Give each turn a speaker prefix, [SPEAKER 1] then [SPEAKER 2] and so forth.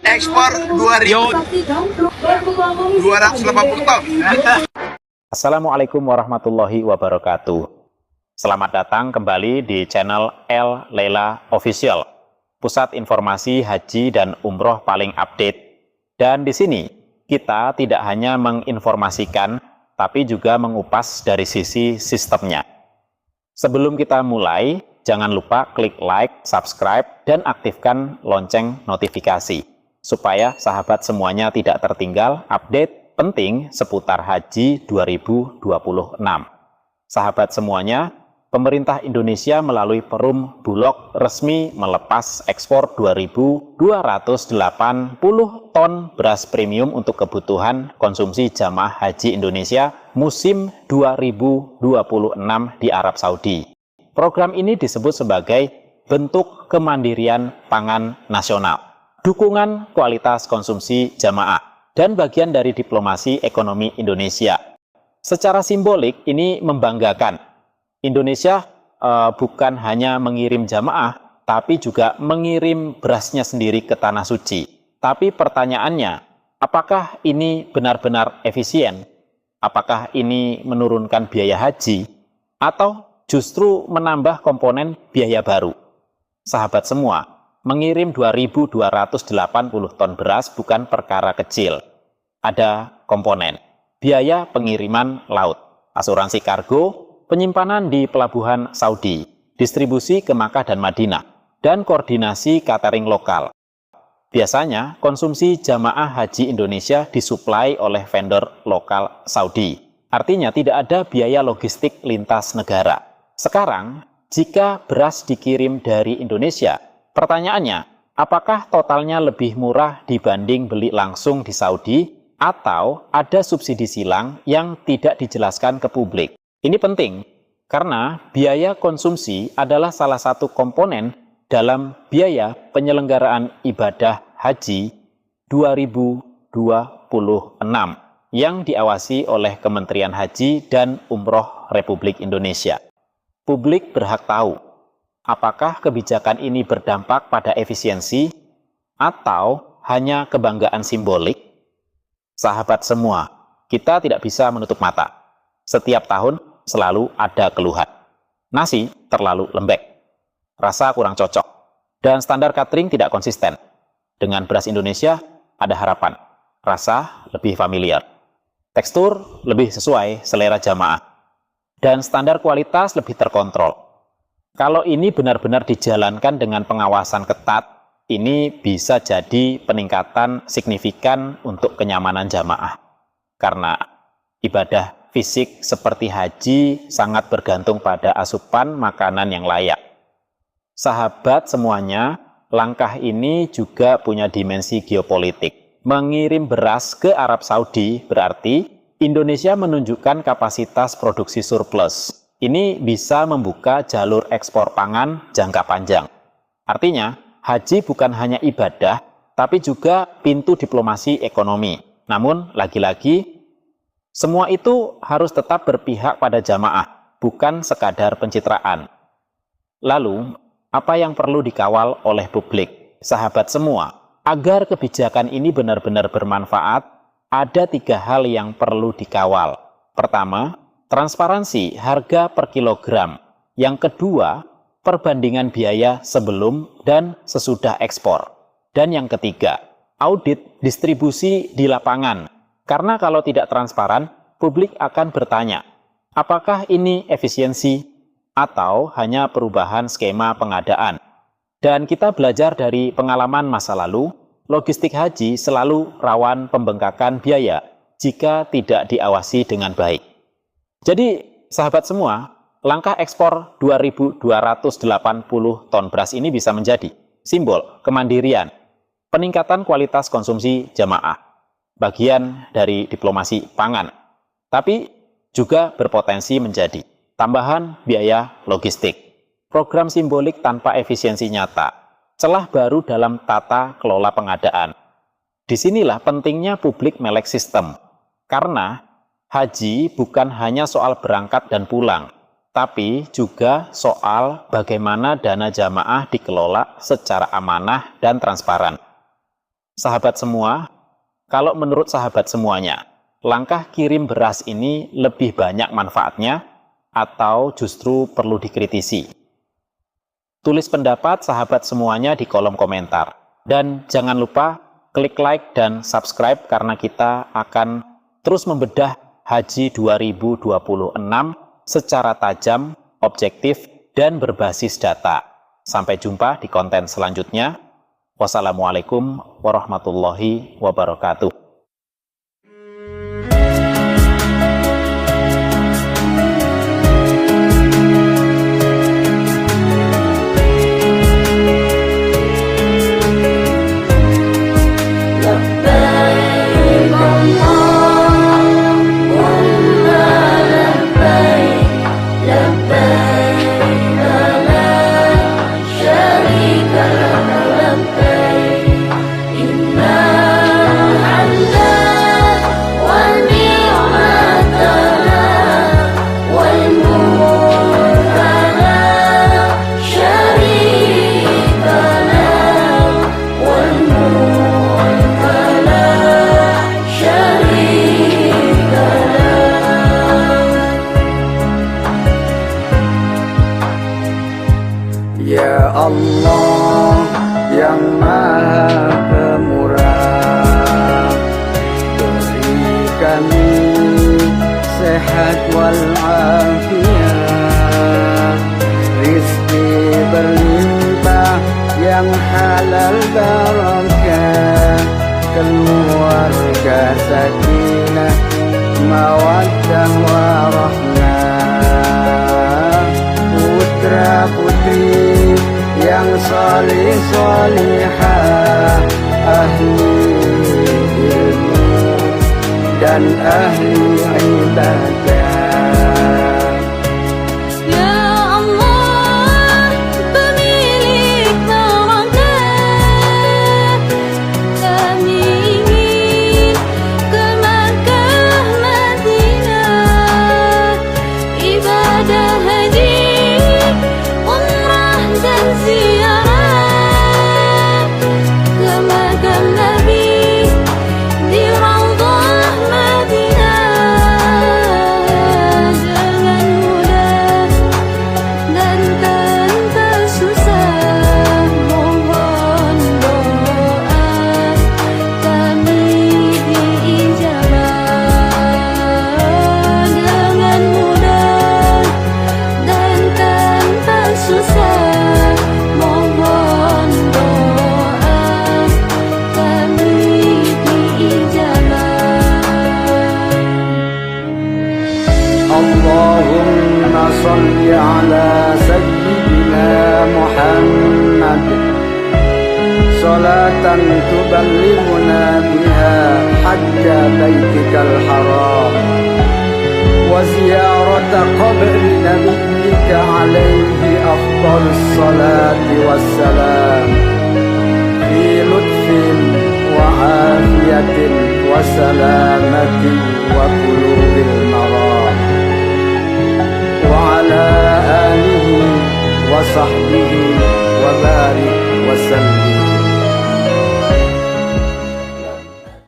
[SPEAKER 1] ekspor 2.280 ton.
[SPEAKER 2] Assalamualaikum warahmatullahi wabarakatuh. Selamat datang kembali di channel El Lela Official, pusat informasi haji dan umroh paling update. Dan di sini kita tidak hanya menginformasikan, tapi juga mengupas dari sisi sistemnya. Sebelum kita mulai, jangan lupa klik like, subscribe, dan aktifkan lonceng notifikasi, supaya sahabat semuanya tidak tertinggal update penting seputar Haji 2026. Sahabat semuanya, pemerintah Indonesia melalui Perum Bulog resmi melepas ekspor 2.280 ton beras premium untuk kebutuhan konsumsi jamaah haji Indonesia musim 2026 di Arab Saudi. Program ini disebut sebagai bentuk kemandirian pangan nasional, dukungan kualitas konsumsi jamaah, dan bagian dari diplomasi ekonomi Indonesia. Secara simbolik ini membanggakan. Indonesia bukan hanya mengirim jamaah, tapi juga mengirim berasnya sendiri ke Tanah Suci. Tapi pertanyaannya, apakah ini benar-benar efisien? Apakah ini menurunkan biaya haji? Atau justru menambah komponen biaya baru? Sahabat semua, mengirim 2.280 ton beras bukan perkara kecil. Ada komponen, biaya pengiriman laut, asuransi kargo, penyimpanan di pelabuhan Saudi, distribusi ke Makkah dan Madinah, dan koordinasi catering lokal. Biasanya, konsumsi jamaah haji Indonesia disuplai oleh vendor lokal Saudi. Artinya tidak ada biaya logistik lintas negara. Sekarang, jika beras dikirim dari Indonesia, pertanyaannya, apakah totalnya lebih murah dibanding beli langsung di Saudi, atau ada subsidi silang yang tidak dijelaskan ke publik? Ini penting, karena biaya konsumsi adalah salah satu komponen dalam biaya penyelenggaraan ibadah haji 2026 yang diawasi oleh Kementerian Haji dan Umroh Republik Indonesia. Publik berhak tahu, apakah kebijakan ini berdampak pada efisiensi atau hanya kebanggaan simbolik? Sahabat semua, kita tidak bisa menutup mata. Setiap tahun selalu ada keluhan. Nasi terlalu lembek, rasa kurang cocok, dan standar catering tidak konsisten. Dengan beras Indonesia ada harapan, rasa lebih familiar, tekstur lebih sesuai selera jamaah, dan standar kualitas lebih terkontrol. Kalau ini benar-benar dijalankan dengan pengawasan ketat, ini bisa jadi peningkatan signifikan untuk kenyamanan jamaah. Karena ibadah fisik seperti haji sangat bergantung pada asupan makanan yang layak. Sahabat semuanya, langkah ini juga punya dimensi geopolitik. Mengirim beras ke Arab Saudi berarti Indonesia menunjukkan kapasitas produksi surplus. Ini bisa membuka jalur ekspor pangan jangka panjang. Artinya, haji bukan hanya ibadah, tapi juga pintu diplomasi ekonomi. Namun, lagi-lagi, semua itu harus tetap berpihak pada jamaah, bukan sekadar pencitraan. Lalu, apa yang perlu dikawal oleh publik? Sahabat semua, agar kebijakan ini benar-benar bermanfaat, ada 3 hal yang perlu dikawal. Pertama, transparansi harga per kilogram. Yang kedua, perbandingan biaya sebelum dan sesudah ekspor. Dan yang ketiga, audit distribusi di lapangan. Karena kalau tidak transparan, publik akan bertanya, apakah ini efisiensi atau hanya perubahan skema pengadaan? Dan kita belajar dari pengalaman masa lalu, logistik haji selalu rawan pembengkakan biaya jika tidak diawasi dengan baik. Jadi, sahabat semua, langkah ekspor 2.280 ton beras ini bisa menjadi simbol kemandirian, peningkatan kualitas konsumsi jamaah, bagian dari diplomasi pangan, tapi juga berpotensi menjadi tambahan biaya logistik, program simbolik tanpa efisiensi nyata, celah baru dalam tata kelola pengadaan. Disinilah pentingnya publik melek sistem, karena haji bukan hanya soal berangkat dan pulang, tapi juga soal bagaimana dana jamaah dikelola secara amanah dan transparan. Sahabat semua, kalau menurut sahabat semuanya, langkah kirim beras ini lebih banyak manfaatnya atau justru perlu dikritisi? Tulis pendapat sahabat semuanya di kolom komentar. Dan jangan lupa klik like dan subscribe karena kita akan terus membedah Haji 2026 secara tajam, objektif, dan berbasis data. Sampai jumpa di konten selanjutnya. Wassalamualaikum warahmatullahi wabarakatuh.
[SPEAKER 3] Ya Allah yang Maha Pemurah, beri kami sehat walafiat, rizki berlimpah yang halal barakah, keluarga sakinah, mawaddah warahmah, putra putri yang salih salihah, ahli ilmu dan ahli ibadah. Allahumma salli ala sayyidina Muhammad salatan tuballighuna biha hajja baitikal haram wa ziyarata qabri nabiyyika alaihi afdalus salati wassalam fi lutfin wa afiyatin wa salamatin wa qulubil maram wa ala alihi wa sahbihi wa barik wa sallim.